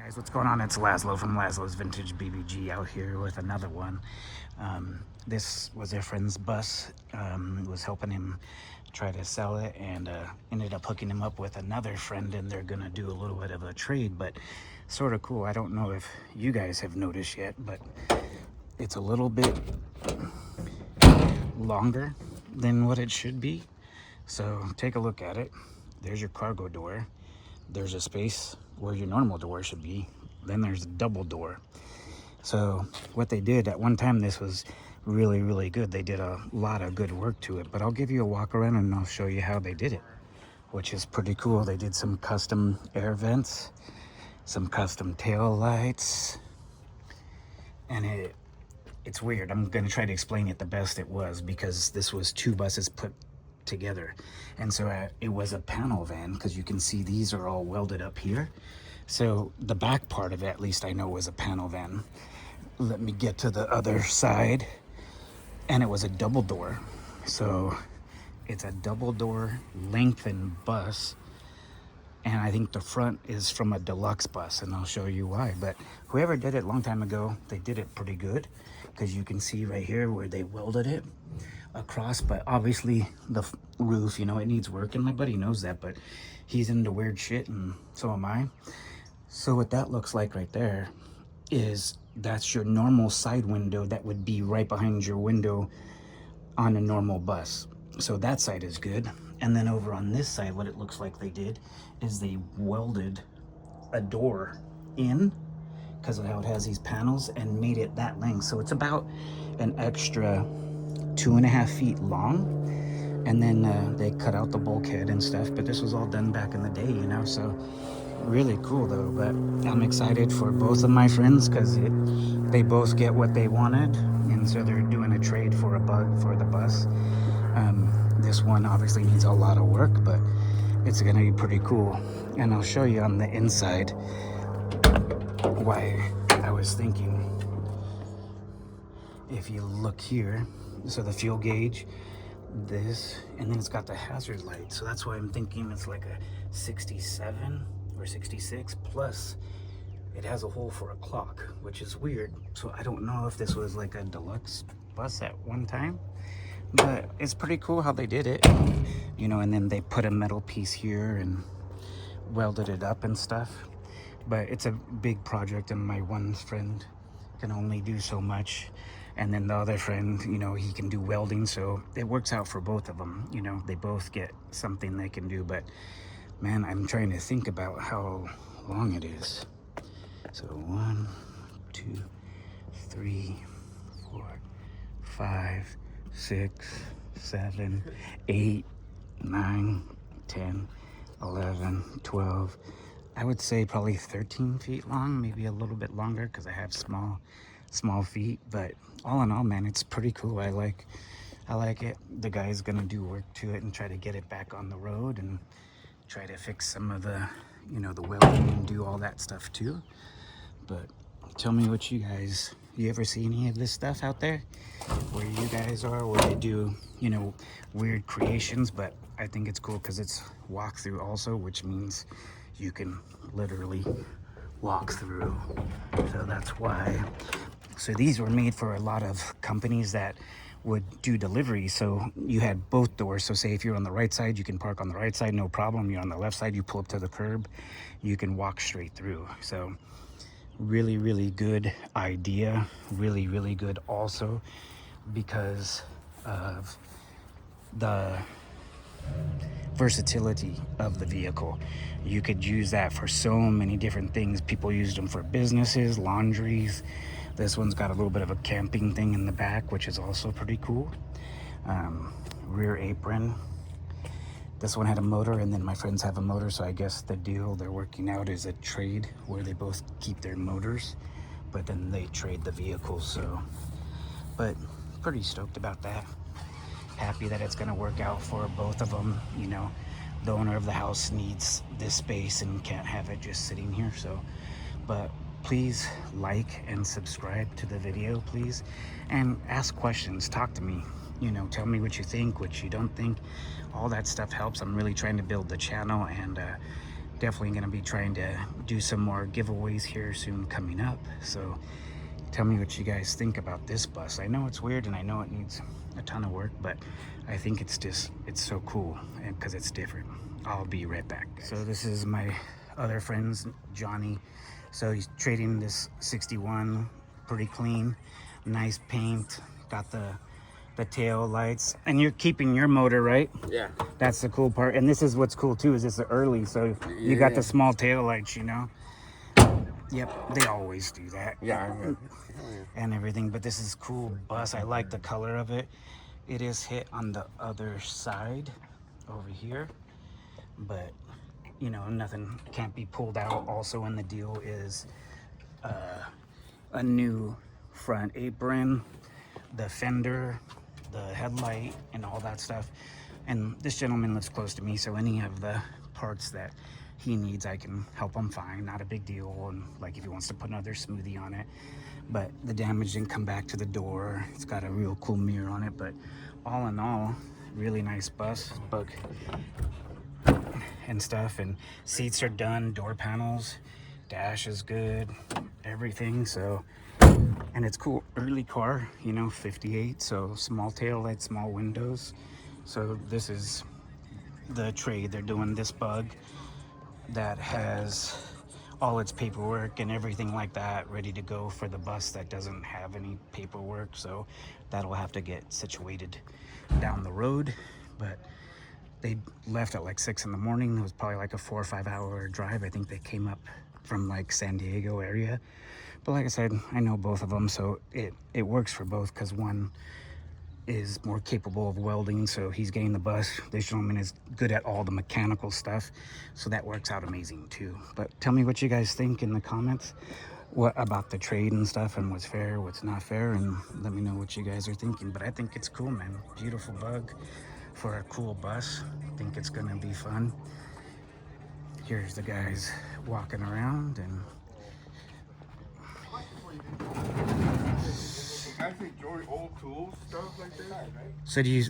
Guys, what's going on? It's Laszlo from Laszlo's Vintage BBG out here with another one. This was a friend's bus. Was helping him try to sell it, and ended up hooking him up with another friend, and they're gonna do a little bit of a trade, but sort of cool. I don't know if you guys have noticed yet, but it's a little bit longer than what it should be. So take a look at it. There's your cargo door. There's a space where your normal door should be. Then there's a double door. So what they did at one time, this was really good. They did a lot of good work to it, but I'll give you a walk around and I'll show you how they did it, which is pretty cool. They did some custom air vents, some custom tail lights, and it's weird. I'm gonna try to explain it the best it was, because this was two buses put together, and so it was a panel van, because you can see these are all welded up here. So the back part of it, at least I know, was a panel van. Let me get to the other side, and it was a double door. So it's a double door lengthened bus, and I think the front is from a deluxe bus, and I'll show you why. But whoever did it a long time ago, they did it pretty good, because you can see right here where they welded it across. But obviously the roof, you know, it needs work, and my buddy knows that, but he's into weird shit, and so am I. So what that looks like right there is that's your normal side window that would be right behind your window on a normal bus. So that side is good. And then over on this side, what it looks like they did is they welded a door in, because of how it has these panels, and made it that length. So it's about an extra 2.5 feet long. And then they cut out the bulkhead and stuff, but this was all done back in the day, you know. So really cool though. But I'm excited for both of my friends, because they both get what they wanted, and so they're doing a trade for a bug for the bus. This one obviously needs a lot of work, but it's gonna be pretty cool, and I'll show you on the inside why I was thinking. If you look here, so the fuel gauge, this, and then it's got the hazard light, so that's why I'm thinking it's like a 67 or 66, plus it has a hole for a clock, which is weird. So I don't know if this was like a deluxe bus at one time, but it's pretty cool how they did it, you know. And then they put a metal piece here and welded it up and stuff. But it's a big project, and my one friend can only do so much, and then the other friend, you know, he can do welding, so it works out for both of them, you know. They both get something they can do. But man, I'm trying to think about how long it is. So 1, 2, 3, 4, 5, 6, 7, 8, 9, 10, 11, 12. I would say probably 13 feet long, maybe a little bit longer, because I have small feet. But all in all, man, it's pretty cool. I like it. The guy's gonna do work to it and try to get it back on the road, and try to fix some of the, you know, the welding, and do all that stuff too. But tell me what you ever see any of this stuff out there where you guys are, where they do, you know, weird creations? But I think it's cool because it's walkthrough also, which means you can literally walk through. So that's why. So these were made for a lot of companies that would do delivery. So you had both doors. So say if you're on the right side, you can park on the right side, no problem. You're on the left side, you pull up to the curb, you can walk straight through. So really good idea. Really good also, because of the versatility of the vehicle. You could use that for so many different things. People used them for businesses, laundries. This one's got a little bit of a camping thing in the back, which is also pretty cool. Rear apron. This one had a motor, and then my friends have a motor, so I guess the deal they're working out is a trade where they both keep their motors, but then they trade the vehicles. So, but pretty stoked about that. Happy that it's gonna work out for both of them. You know, the owner of the house needs this space and can't have it just sitting here. So, but please like and subscribe to the video, please, and ask questions. Talk to me, you know, tell me what you think, what you don't think. All that stuff helps. I'm really trying to build the channel, and definitely going to be trying to do some more giveaways here soon coming up. So tell me what you guys think about this bus. I know it's weird and I know it needs a ton of work, but I think it's so cool because it's different. I'll be right back, guys. So this is my other friend's Johnny. So he's trading this 61, pretty clean, nice paint, got the tail lights, and you're keeping your motor, right? Yeah. That's the cool part. And this is what's cool too, is it's early, so you got the small tail lights, you know. Yep, they always do that. Yeah. And everything, but this is cool bus. I like the color of it. It is hit on the other side over here, but you know, nothing can't be pulled out. Also in the deal is a new front apron, the fender, the headlight, and all that stuff. And this gentleman lives close to me, so any of the parts that he needs, I can help him find. Not a big deal. And like if he wants to put another smoothie on it, but the damage didn't come back to the door. It's got a real cool mirror on it, but all in all, really nice bus, bug and stuff. And seats are done, door panels, dash is good, everything. So, and it's cool, early car, you know, 58, so small tail lights, small windows. So this is the trade. They're doing this bug that has all its paperwork and everything like that ready to go for the bus that doesn't have any paperwork. So that'll have to get situated down the road. But they left at like 6 in the morning. It was probably like a 4 or 5 hour drive. I think they came up from like San Diego area. But like I said, I know both of them, so it works for both, because one is more capable of welding, so he's getting the bus. This gentleman is good at all the mechanical stuff, so that works out amazing too. But tell me what you guys think in the comments, what about the trade and stuff, and what's fair, what's not fair, and let me know what you guys are thinking. But I think it's cool, man. Beautiful bug for a cool bus. I think it's gonna be fun. Here's the guys walking around, and old tools, stuff like that. so do you?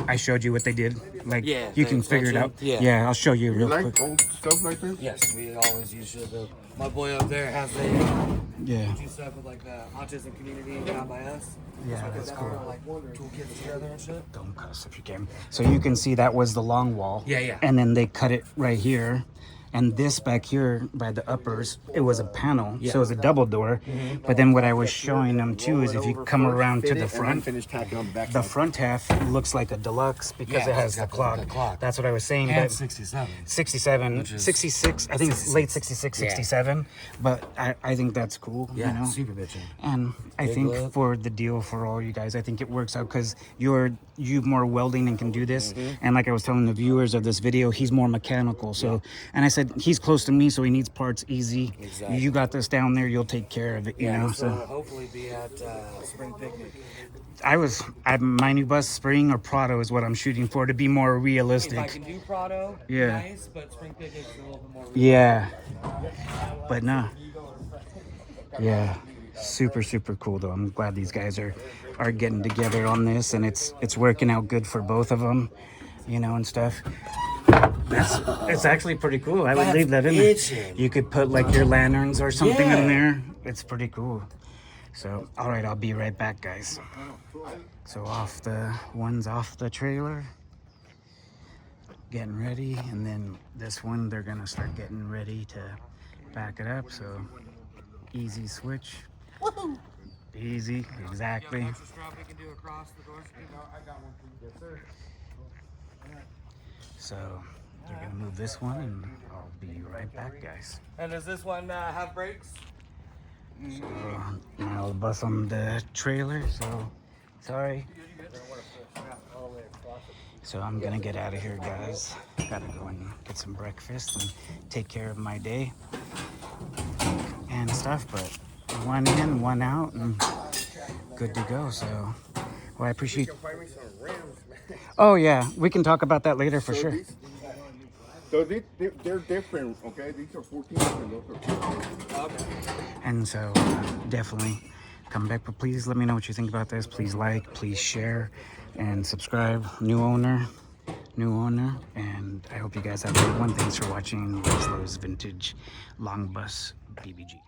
I showed you what they did. Like, Yeah, you can figure it out. Yeah. I'll show you real You like quick. old stuff like this? Yes, we always use it. My boy up there has a Yeah, do stuff with like the autism community down by us. yeah, that's cool. Like toolkits together and shit. Don't cuss if you can. So you can see that was the long wall. Yeah. And then they cut it right here. And this back here by the uppers, it was a panel, so it was a double door. But then what I was showing them too is if you come around to the front, finish tacking on the back. the front half looks like a deluxe because Yeah, it has it's the got clock. the clock. That's what I was saying. And But 67. 67, is- 66, I think it's late 66, Yeah. 67. But I think that's cool, Yeah, you know? super bitchin'. And I think look. for the deal for all you guys, I think it works out because you've more welding and can do this. And like I was telling the viewers of this video, he's more mechanical. So, and I said he's close to me, so he needs parts easy. Exactly. You got this down there, you'll take care of it. You know. So So hopefully be at Spring Picnic. my new bus, Spring or Prado, is what I'm shooting for to be more If I realistic. can do Prado, Yeah. nice, but Spring Picnic's a little bit more. Yeah. But no. Yeah. Super cool though. I'm glad these guys are getting together on this, and it's working out good for both of them, you know, and stuff. It's actually pretty cool. I would leave that in there. itching. You could put like your lanterns or something Yeah. in there. It's pretty cool. So, all right, I'll be right back, guys. So off the trailer, getting ready, and then this one they're gonna start getting ready to back it up. So easy switch. Easy, exactly. Strap we can do across the doors. So they're gonna move this one, and I'll be right back, guys. And does this one have brakes? So now the bus on the trailer. So sorry. So I'm gonna get out of here, guys. Gotta go and get some breakfast and take care of my day and stuff. But one in, one out, and good to go. So, well, I appreciate. Oh yeah, we can talk about that later for sure. So they're different, okay? These are 14 and those are 15. Okay. And so definitely come back, but please let me know what you think about this. Please like, please share, and subscribe. New owner, new owner, and I hope you guys have a good one. Thanks for watching Weslow's Vintage Long Bus BBG.